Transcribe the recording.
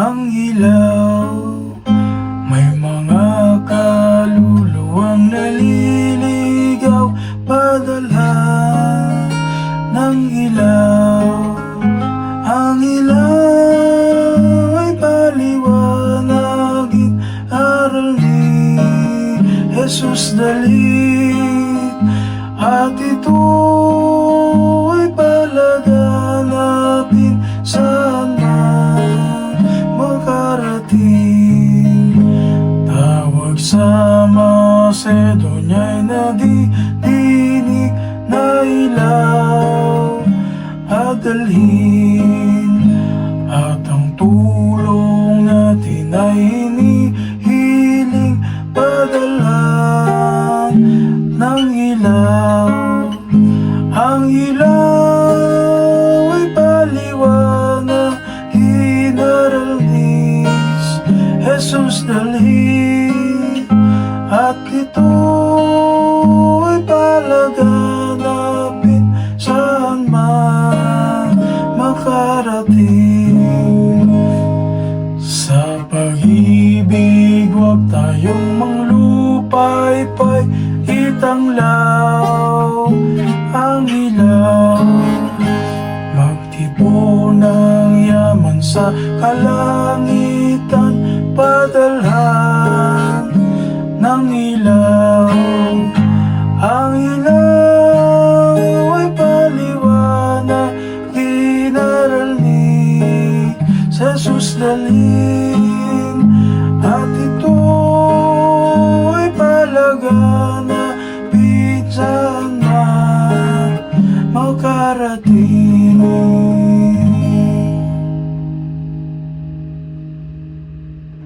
ang ilaw. May mga kaluluwang naliligaw, padalhan ng ilaw. Ang ilaw ay paliwanagin, aral ni Jesus dalit, at ito ay palaganapin saan man makarating. Tawag sa Macedonia'y nadidinig na ilaw at dalhin, at ang tulong natin ay hinihiling, padalhan ng ilaw. Ang ilaw ay paliwanag, inaral ni Jesus dalhin, at ito ay palaganapin saan man makarating. Sa pag-ibig huwag tayong manglupaypay, itanglaw ang ilaw. Magtipon ng yaman sa kalangitan, padalhan ng ilaw. Ang ilaw ay paliwanag, inaral ni Jesus dalhin,